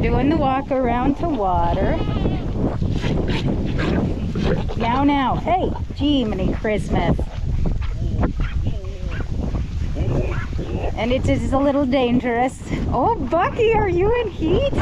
doing the walk around to water. Now. Hey, gee, mini Christmas. And it is a little dangerous. Oh, Bucky, are you in heat?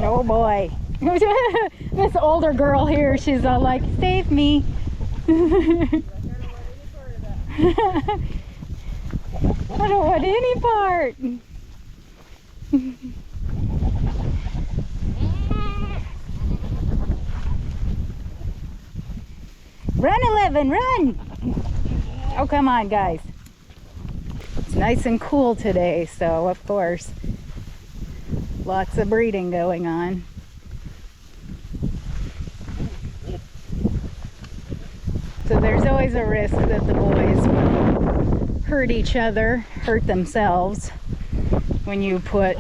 Oh boy. This older girl here, she's all like, save me. I don't want any part. Run, 11, run! Oh, come on, guys. It's nice and cool today, so of course, lots of breeding going on. So there's always a risk that the boys will hurt each other, hurt themselves when you put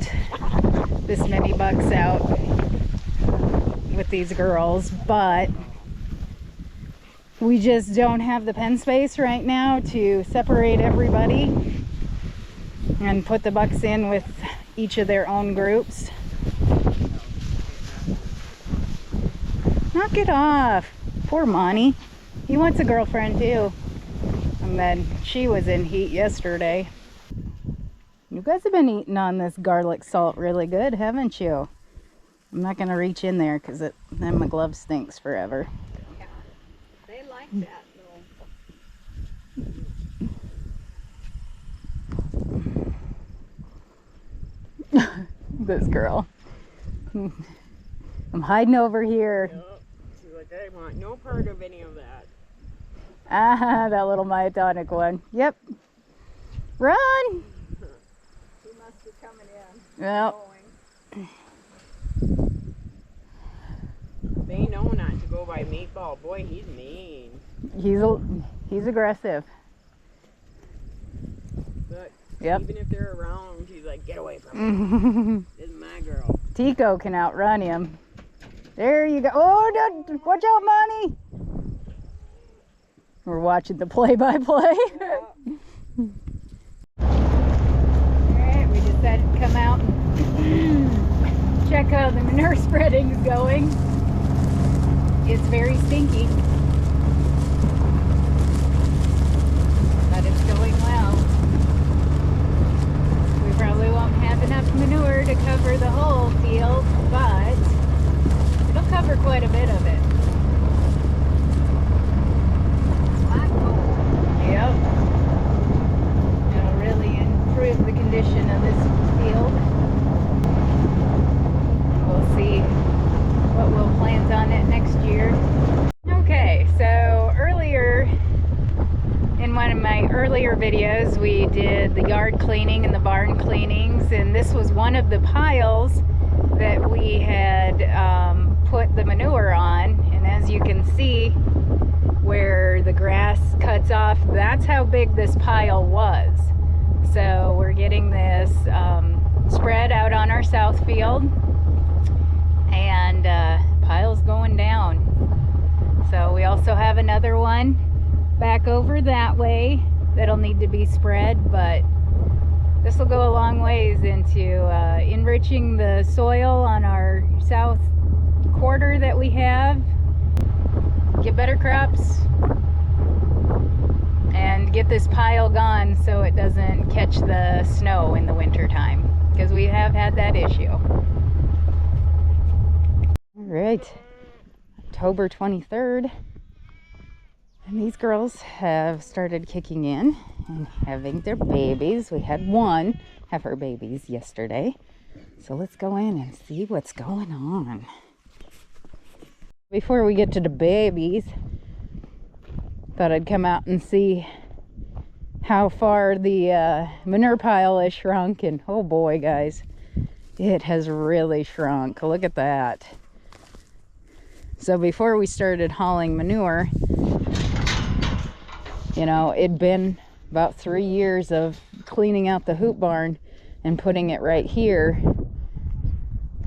this many bucks out with these girls, but we just don't have the pen space right now to separate everybody and put the bucks in with each of their own groups. Knock it off. Poor Monty. He wants a girlfriend too. And then she was in heat yesterday. You guys have been eating on this garlic salt really good, haven't you? I'm not going to reach in there because then my glove stinks forever. Yeah, they like that though. This girl. I'm hiding over here. Yep. She's like, I want no part of any of that. Ah, that little myotonic one. Yep. Run! She must be coming in. Well. They know not to go by Meatball. Boy, he's mean. He's aggressive. But yep. Even if they're around, she's like, get away from me. This is my girl. Tico can outrun him. There you go. Oh, no, watch out, Monty. We're watching the play-by-play. Yeah. Alright, we decided to come out and check how the manure spreading is going. It's very stinky, but it's going well. We probably won't have enough manure to cover the whole field, but it'll cover quite a bit of it. Yep. It'll really improve the condition of this field. We'll see what we'll plant on it next year. Okay, so earlier, in one of my earlier videos, we did the yard cleaning and the barn cleanings, and this was one of the piles that we had put the manure on, and as you can see, where the grass cuts off, that's how big this pile was. So we're getting this spread out on our south field, and pile's going down. So we also have another one back over that way that'll need to be spread, but this will go a long ways into enriching the soil on our south quarter that we have, get better crops, and get this pile gone so it doesn't catch the snow in the winter time, because we have had that issue. All right, October 23rd, and these girls have started kicking in and having their babies. We had one have her babies yesterday, so let's go in and see what's going on. Before we get to the babies, thought I'd come out and see how far the manure pile has shrunk, and oh boy, guys, it has really shrunk. Look at that. So before we started hauling manure, you know, it'd been about 3 years of cleaning out the hoop barn and putting it right here.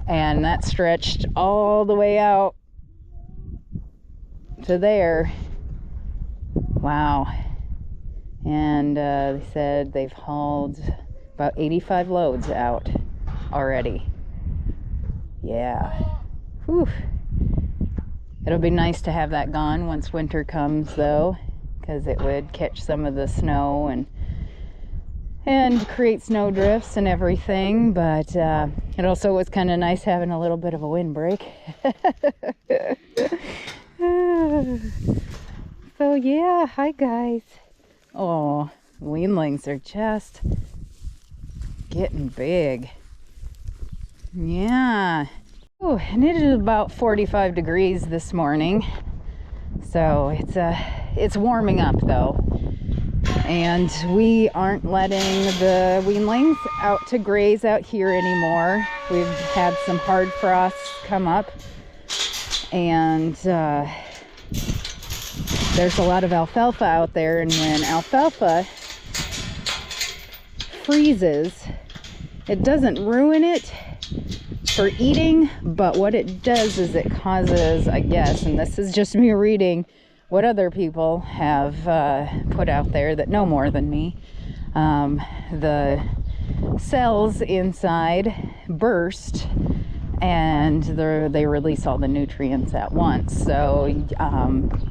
And that stretched all the way out to there. Wow. And they said they've hauled about 85 loads out already. Yeah. Whew. It'll be nice to have that gone once winter comes, though, because it would catch some of the snow and create snow drifts and everything. But it also was kind of nice having a little bit of a windbreak. So yeah, hi guys. Oh, weanlings are just getting big. Yeah. Oh, and it is about 45 degrees this morning. So it's warming up though. And we aren't letting the weanlings out to graze out here anymore. We've had some hard frosts come up, and there's a lot of alfalfa out there, and when alfalfa freezes, it doesn't ruin it for eating, but what it does is it causes, I guess, and this is just me reading what other people have put out there that know more than me, the cells inside burst and they release all the nutrients at once. So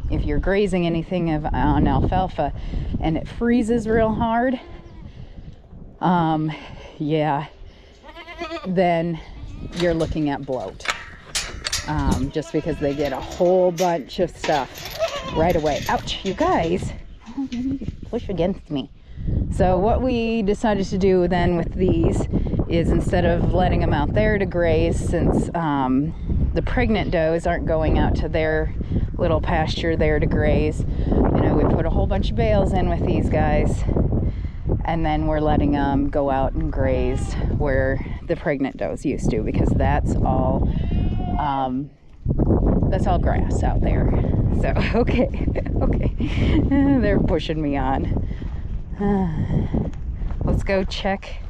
if you're grazing anything on alfalfa and it freezes real hard, yeah, then you're looking at bloat, just because they get a whole bunch of stuff right away. Ouch, you guys, push against me. So what we decided to do then with these is, instead of letting them out there to graze, since the pregnant does aren't going out to their little pasture there to graze, you know, we put a whole bunch of bales in with these guys, and then we're letting them go out and graze where the pregnant does used to, because that's all grass out there. So okay, they're pushing me on. Let's go check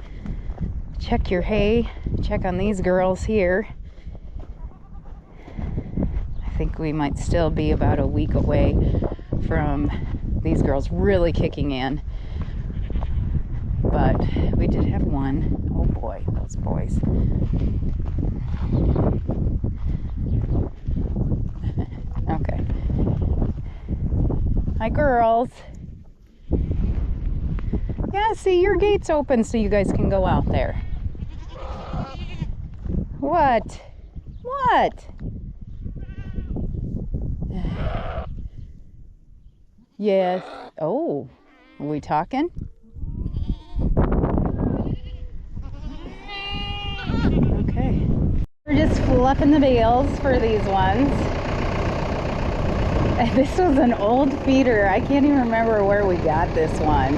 your hay, check on these girls here. I think we might still be about a week away from these girls really kicking in, but we did have one. Oh boy, those boys. Okay. Hi girls. Yeah, see, your gate's open so you guys can go out there. What? What? Yes. Oh, are we talking? Okay. We're just fluffing the bales for these ones. And this was an old feeder. I can't even remember where we got this one.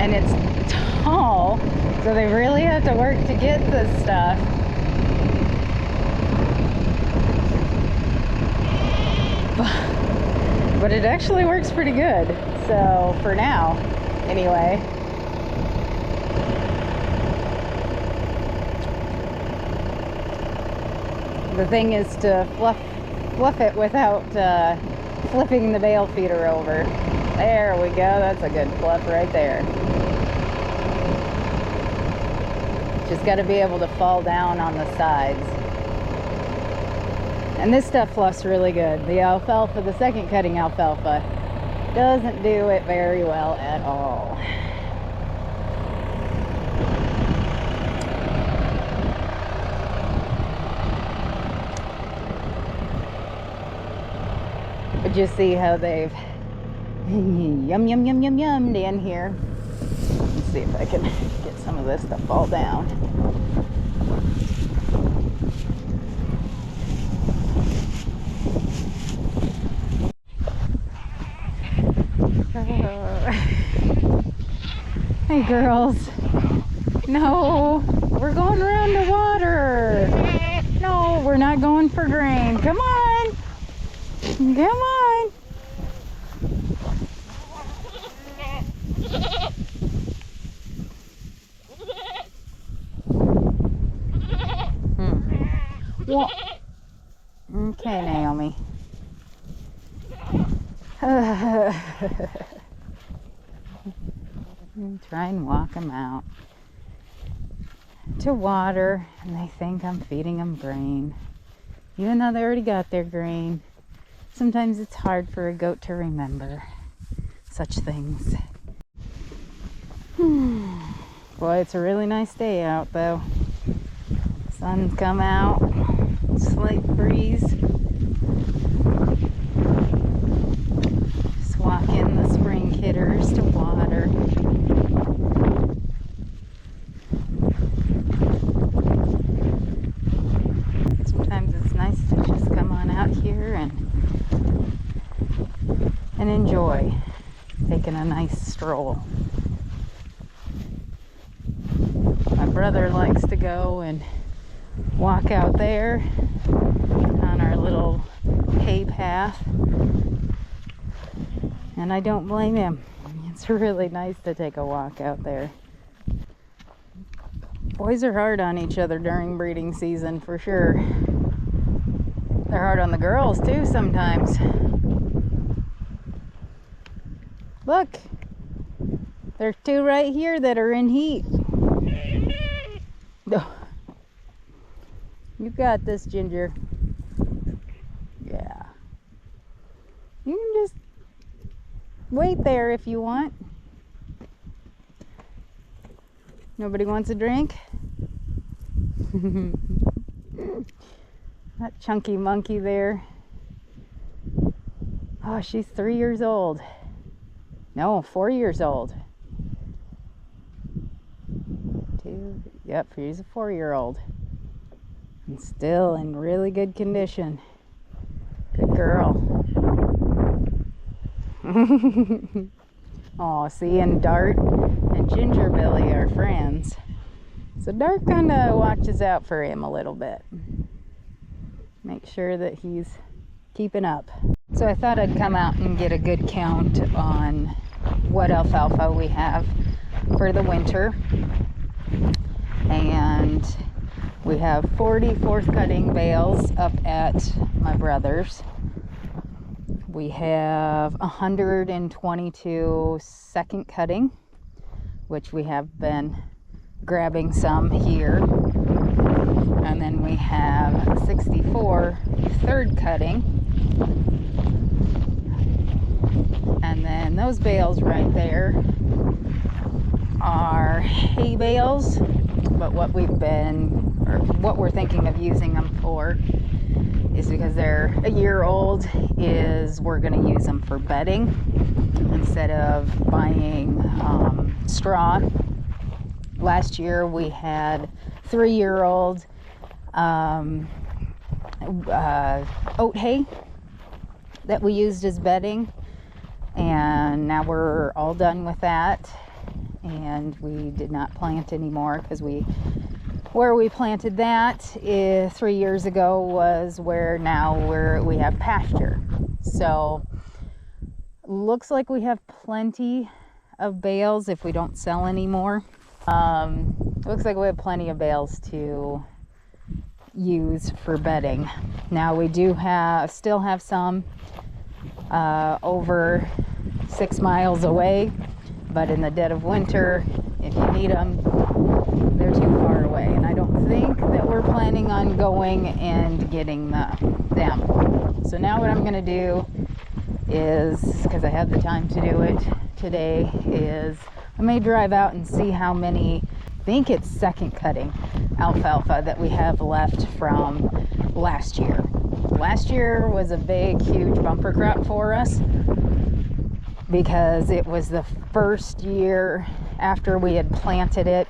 And it's tall, so they really have to work to get this stuff. But it actually works pretty good, so for now, anyway. The thing is to fluff it without flipping the bale feeder over. There we go, that's a good fluff right there. Just got to be able to fall down on the sides. And this stuff fluffs really good. The alfalfa, the second cutting alfalfa, doesn't do it very well at all. But you see how they've yum in here. Let's see if I can get some of this to fall down. Hey girls. No, we're going around the water. No, we're not going for grain. Come on. Come on. Well, okay, Naomi. Try and walk them out to water, and they think I'm feeding them grain, even though they already got their grain. Sometimes it's hard for a goat to remember such things. Boy, it's a really nice day out though. Sun's come out, slight breeze. Just walking the spring kidders to water. Sometimes it's nice to just come on out here and enjoy taking a nice stroll. My brother likes to go and walk out there on our little hay path, and I don't blame him. It's really nice to take a walk out there. Boys are hard on each other during breeding season for sure. They're hard on the girls too sometimes. Look, there's two right here that are in heat. You got this, Ginger. Yeah. You can just wait there if you want. Nobody wants a drink? That chunky monkey there. Oh, she's 3 years old. No, 4 years old. Yep, she's a 4-year-old. And still in really good condition. Good girl. Oh, see, and Dart and Ginger Billy are friends. So Dart kind of watches out for him a little bit. Make sure that he's keeping up. So I thought I'd come out and get a good count on what alfalfa we have for the winter. And we have 40 fourth cutting bales up at my brother's. We have 122 second cutting, which we have been grabbing some here. And then we have 64 third cutting. And then those bales right there are hay bales, but what we're thinking of using them for is because they're a year old, is we're going to use them for bedding instead of buying straw. Last year we had 3-year-old oat hay that we used as bedding, and now we're all done with that, and we did not plant anymore because where we planted that 3 years ago was where we have pasture. So looks like we have plenty of bales if we don't sell anymore. Looks like we have plenty of bales to use for bedding. Now we do still have some over 6 miles away, but in the dead of winter, if you need them, they're too far away, and I don't think that we're planning on going and getting them. So now what I'm going to do is, because I have the time to do it today, is I may drive out and see how many, I think it's second cutting alfalfa that we have left from last year. Last year was a big, huge bumper crop for us because it was the first year after we had planted it,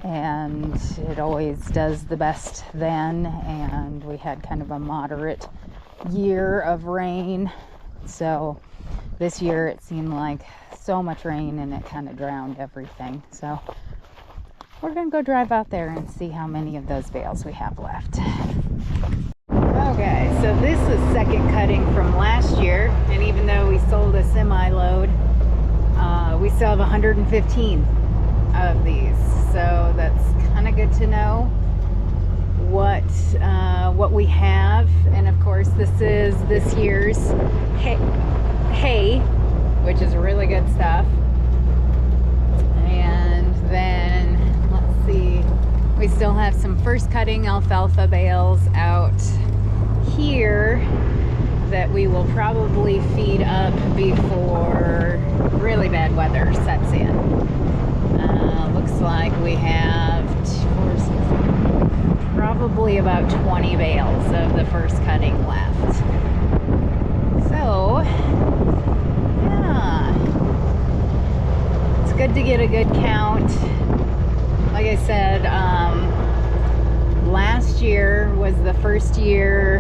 and it always does the best then, and we had kind of a moderate year of rain. So this year it seemed like so much rain and it kind of drowned everything. So we're gonna go drive out there and see how many of those bales we have left. Okay, so this is second cutting from last year, and even though we sold a semi-load, we still have 115 of these. So that's kind of good to know what we have. And of course, this is this year's hay, which is really good stuff. And then let's see, we still have some first cutting alfalfa bales out here that we will probably feed up before really bad weather sets in. Looks like we have probably about 20 bales of the first cutting left. So, yeah, it's good to get a good count. Like I said, last year was the first year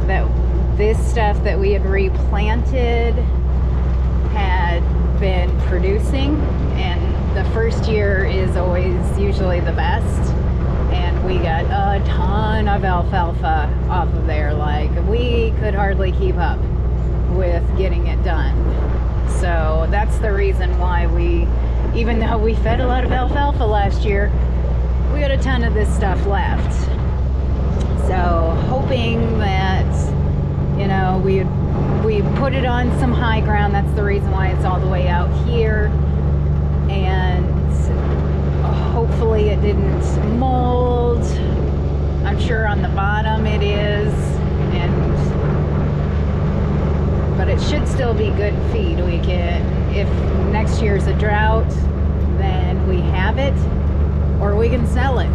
that this stuff that we had replanted had been producing, and the first year is always usually the best, and we got a ton of alfalfa off of there. Like, we could hardly keep up with getting it done. So that's the reason why even though we fed a lot of alfalfa last year, we got a ton of this stuff left. So hoping that, you know, we put it on some high ground. That's the reason why it's all the way out here. And hopefully it didn't mold. I'm sure on the bottom it is. But it should still be good feed. We can, if next year's a drought, then we have it, or we can sell it,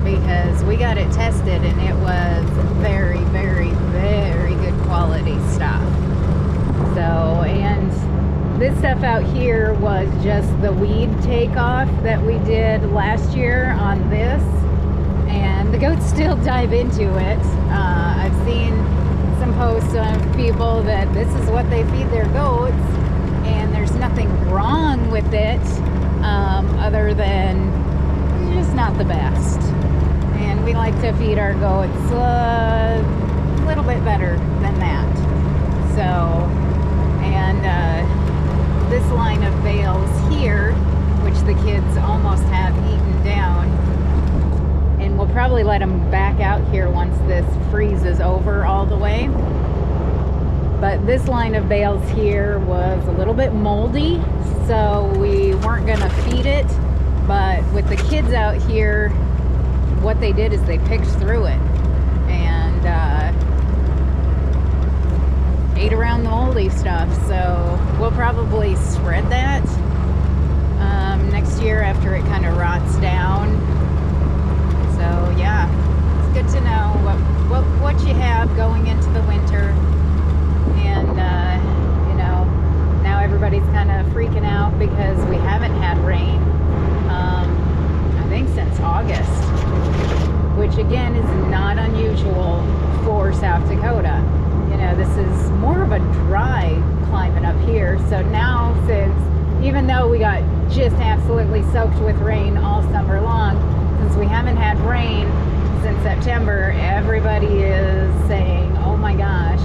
because we got it tested and it was very, very, very good quality stuff. So, and this stuff out here was just the weed takeoff that we did last year on this, and the goats still dive into it. I've seen some posts of people that this is what they feed their goats, and there's nothing wrong with it, other than it's just not the best. And we like to feed our goats a little bit better than that. So, and this line of bales here, which the kids almost have eaten down, and we'll probably let them back out here once this freezes over all the way. But this line of bales here was a little bit moldy, so we weren't gonna feed it. But with the kids out here, what they did is they picked through it and ate around the moldy stuff. So we'll probably spread that next year after it kind of rots down. So yeah, it's good to know what you have going into the winter. And you know, now everybody's kind of freaking out because we haven't had rain, I think since August, which again is not unusual for South Dakota. You know, this is more of a dry climate up here. So now, since, even though we got just absolutely soaked with rain all summer long, since we haven't had rain since September, everybody is saying, oh my gosh,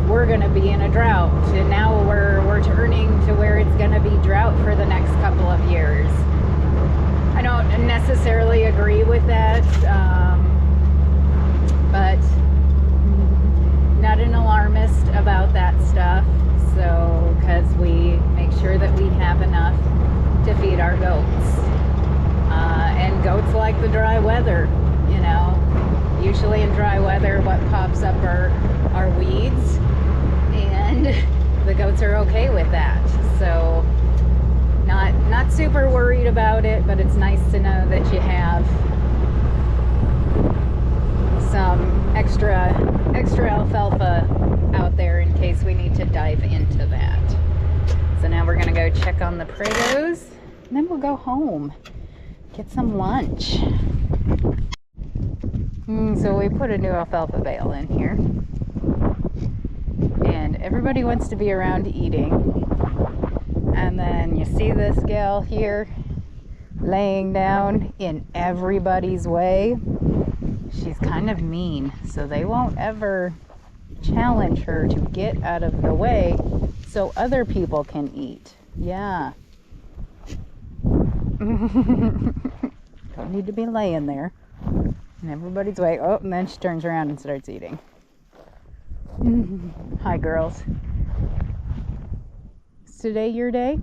we're going to be in a drought. And now we're turning to where it's going to be drought for the next couple of years. I don't necessarily agree with that, but not an alarmist about that stuff. So, because we make sure that we have enough to feed our goats. And goats like the dry weather, you know. Usually in dry weather, what pops up are weeds, and the goats are okay with that. So not super worried about it, but it's nice to know that you have some extra alfalfa out there in case we need to dive into that. So now we're gonna go check on the Pregos, and then we'll go home, get some lunch. So we put a new alfalfa bale in here, and everybody wants to be around eating. And then you see this gal here laying down in everybody's way. she's kind of mean, so they won't ever challenge her to get out of the way so other people can eat. Yeah. Don't need to be laying there and everybody's way. Oh, and then she turns around and starts eating. Hi, girls. Is today your day?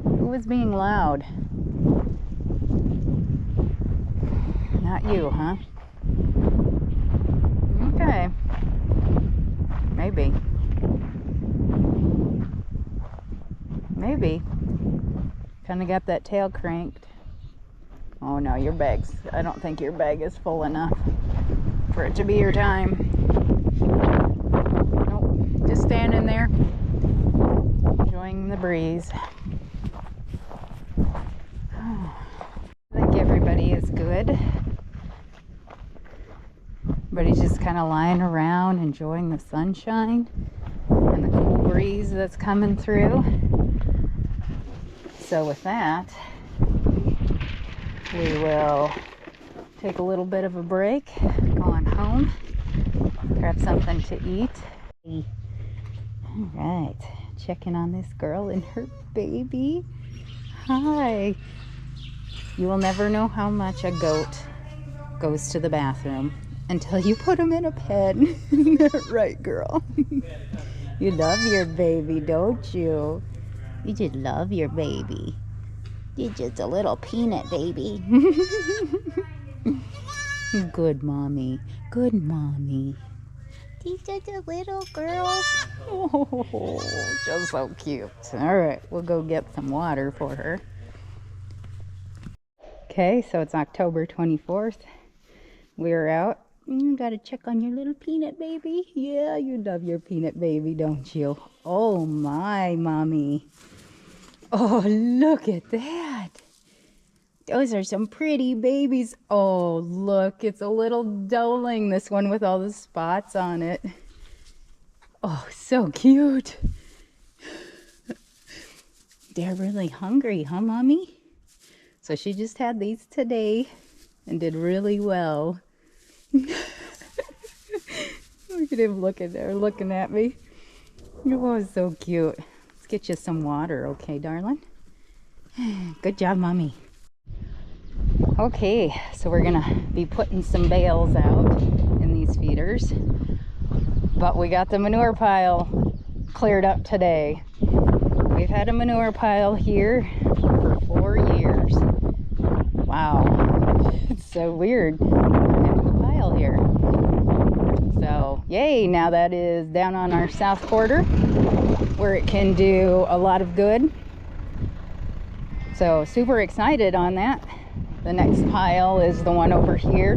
Who was being loud? Not you, huh? Okay. Maybe. Maybe. Kind of got that tail cranked. Oh no, your bag's... I don't think your bag is full enough for it to be your time. Nope. Just standing there. Enjoying the breeze. I think everybody is good. Everybody's just kind of lying around enjoying the sunshine and the cool breeze that's coming through. So with that, we will take a little bit of a break, go on home, grab something to eat. All right, checking on this girl and her baby. Hi. You will never know how much a goat goes to the bathroom until you put him in a pen. Isn't that right, girl? You love your baby, don't you? You just love your baby. You're just a little peanut baby. Good mommy. Good mommy. She's just a little girl. Oh, just so cute. All right, we'll go get some water for her. Okay, so it's October 24th. We're out. You gotta check on your little peanut baby. Yeah, you love your peanut baby, don't you? Oh my, mommy. Oh, look at that. Those are some pretty babies. Oh, look, it's a little doeling, this one with all the spots on it. Oh, so cute. They're really hungry, huh, mommy? So she just had these today and did really well. Look at him looking there, looking at me. Oh, so cute. Let's get you some water, okay, darling? Good job, mommy. Okay, so we're gonna be putting some bales out in these feeders. But we got the manure pile cleared up today. We've had a manure pile here for 4 years. Wow, it's so weird having a pile here. So, yay, now that is down on our south quarter where it can do a lot of good. So, super excited on that. The next pile is the one over here.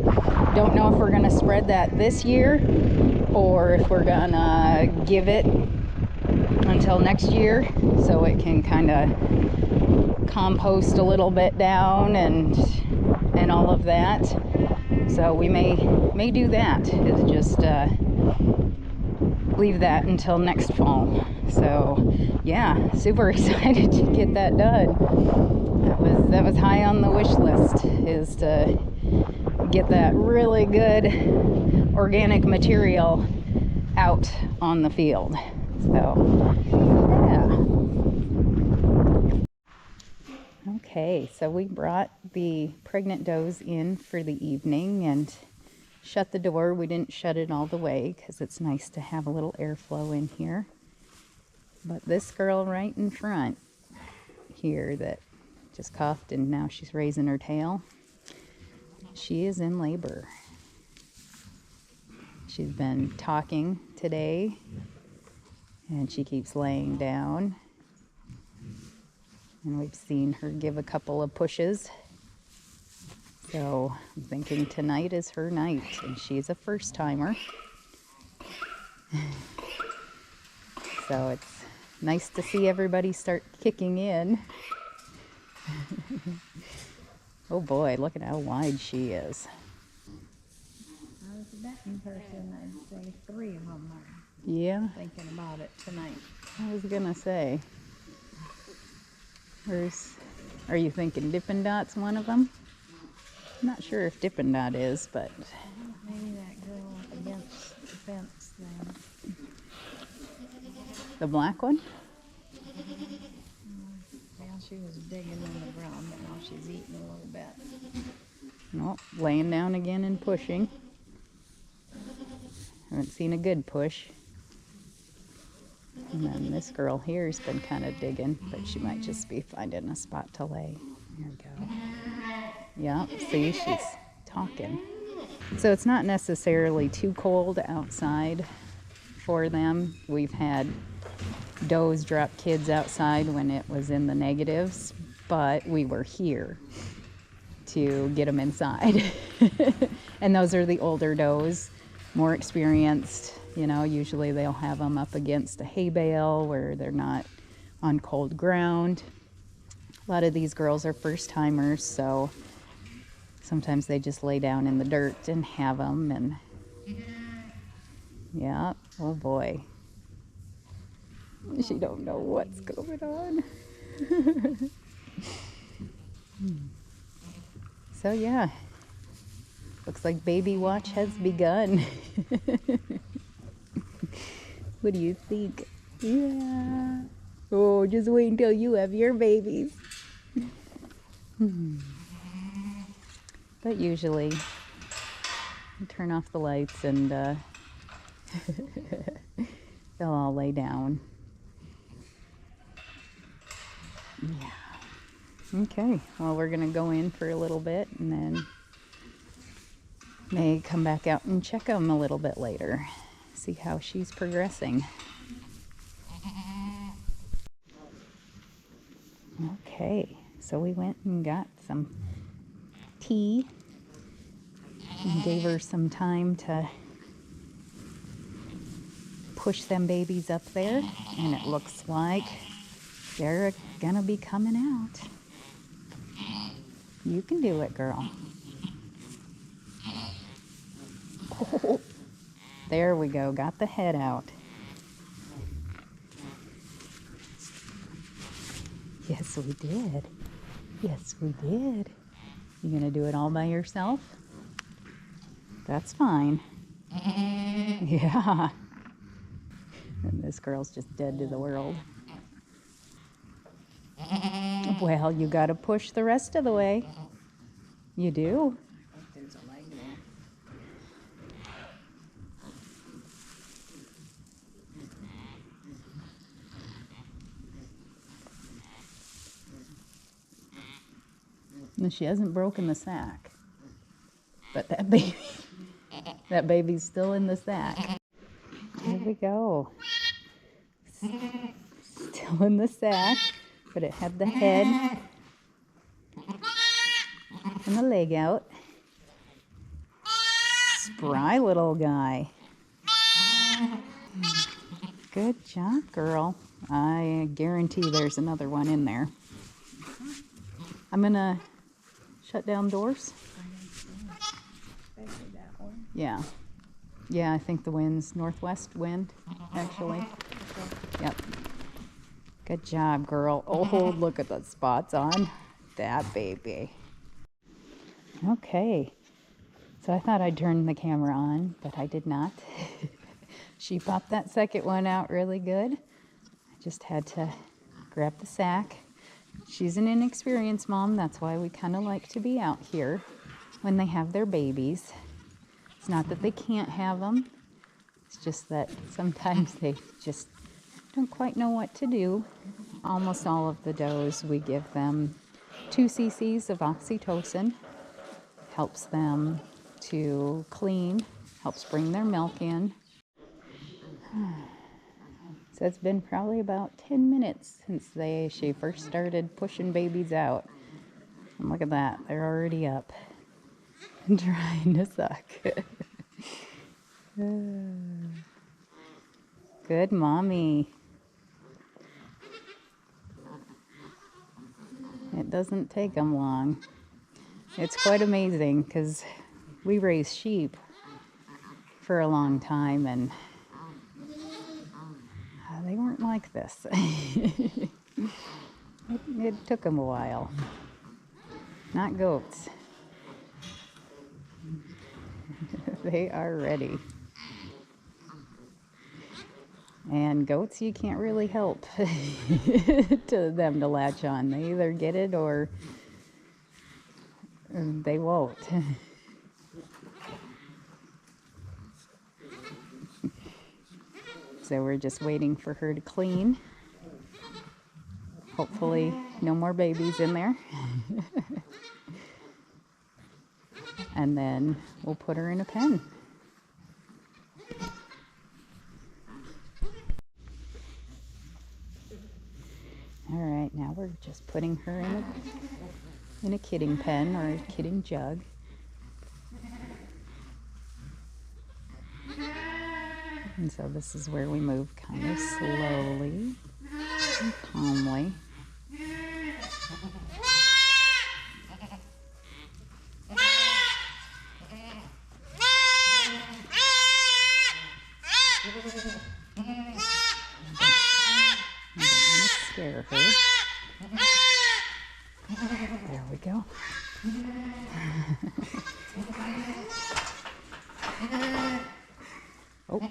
Don't know if we're gonna spread that this year or if we're gonna give it until next year so it can kind of compost a little bit down and all of that. So we may do that, is just leave that until next fall. So yeah, super excited to get that done. That was high on the wish list, is to get that really good organic material out on the field. So yeah. Okay, so we brought the pregnant does in for the evening and shut the door. We didn't shut it all the way because it's nice to have a little airflow in here. But this girl right in front here that just coughed and now she's raising her tail, she is in labor. She's been talking today and she keeps laying down, and we've seen her give a couple of pushes. So I'm thinking tonight is her night, and she's a first timer. So it's nice to see everybody start kicking in. Oh boy, look at how wide she is. I was a betting person, I'd say 3 of them are Yeah, thinking about it tonight. I was gonna say. Are you thinking Dippin' Dot's one of them? I'm not sure if Dippin' Dot is, but Maybe that girl up against the fence then. the black one? Well, she was digging in the ground, but now she's eating a little bit. Nope, laying down again and pushing. Haven't seen a good push. And then this girl here's been kind of digging, but she might just be finding a spot to lay. There we go. Yeah, see, she's talking. So it's not necessarily too cold outside for them. We've had does drop kids outside when it was in the negatives, but we were here to get them inside. And those are the older does, more experienced. You know, usually they'll have them up against a hay bale where they're not on cold ground. A lot of these girls are first timers, so sometimes they just lay down in the dirt and have them. And yeah, oh boy, she don't know what's going on. So yeah, looks like baby watch has begun. What do you think? Yeah. Oh, just wait until you have your babies. But usually, you turn off the lights and they'll all lay down. Yeah. Okay, well, we're gonna go in for a little bit and then may come back out and check them a little bit later. See how she's progressing. Okay, so we went and got some tea and gave her some time to push them babies up there, and it looks like they're gonna be coming out. You can do it, girl. Oh, there we go, got the head out. Yes, we did. Yes, we did. You gonna do it all by yourself? That's fine. Yeah. And this girl's just dead to the world. Well, you gotta push the rest of the way. You do? I think there's a leg there. No, she hasn't broken the sack. But that baby's still in the sack. Here we go. Still in the sack, but it had the head and the leg out. Spry little guy. Good job, girl. I guarantee there's another one in there. I'm gonna shut down doors. Especially that one. Yeah. Yeah, I think the wind's northwest wind, actually. Yep. Good job, girl. Oh, look at the spots on that baby. Okay. So I thought I'd turn the camera on, but I did not. She popped that second one out really good. I just had to grab the sack. She's an inexperienced mom. That's why we kind of like to be out here when they have their babies. It's not that they can't have them. It's just that sometimes they just don't quite know what to do. Almost all of the does, we give them 2 cc's of oxytocin. Helps them to clean, helps bring their milk in. So it's been probably about 10 minutes since she first started pushing babies out. And look at that, they're already up and trying to suck. Good mommy. It doesn't take them long. It's quite amazing because we raised sheep for a long time and they weren't like this. It took them a while. Not goats. They are ready. And goats, you can't really help to them to latch on. They either get it or they won't. So we're just waiting for her to clean. Hopefully no more babies in there. And then we'll put her in a pen. All right, now we're just putting her in a kidding pen or a kidding jug. And so this is where we move kind of slowly and calmly. I don't want to scare her. There we go. Oh,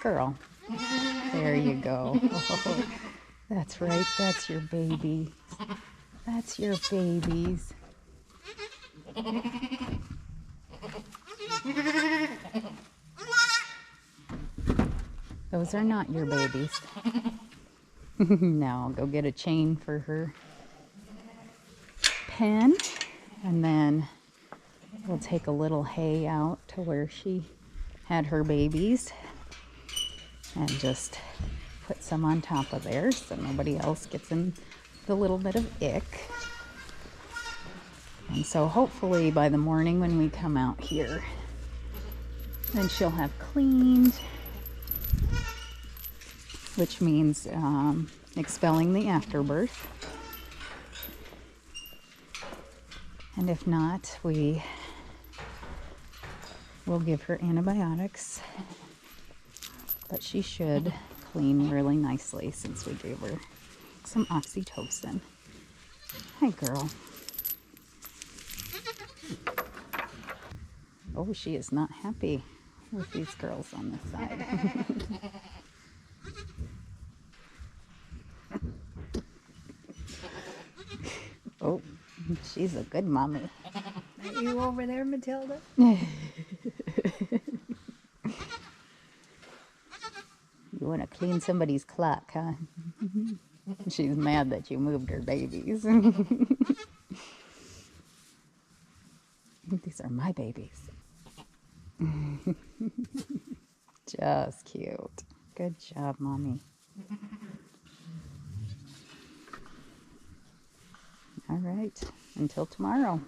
girl. There you go. Oh, that's right. That's your baby. That's your babies. Those are not your babies. Now I'll go get a chain for her pen, and then we'll take a little hay out to where she had her babies and just put some on top of there so nobody else gets in the little bit of ick. And so hopefully by the morning when we come out here, then she'll have cleaned, which means expelling the afterbirth. And if not, we will give her antibiotics, but she should clean really nicely since we gave her some oxytocin. Hi, girl. Oh, she is not happy with these girls on this side. Oh, she's a good mommy. Are you over there, Matilda? You want to clean somebody's clock, huh? She's mad that you moved her babies. These are my babies. Just cute. Good job, Mommy. All right, until tomorrow.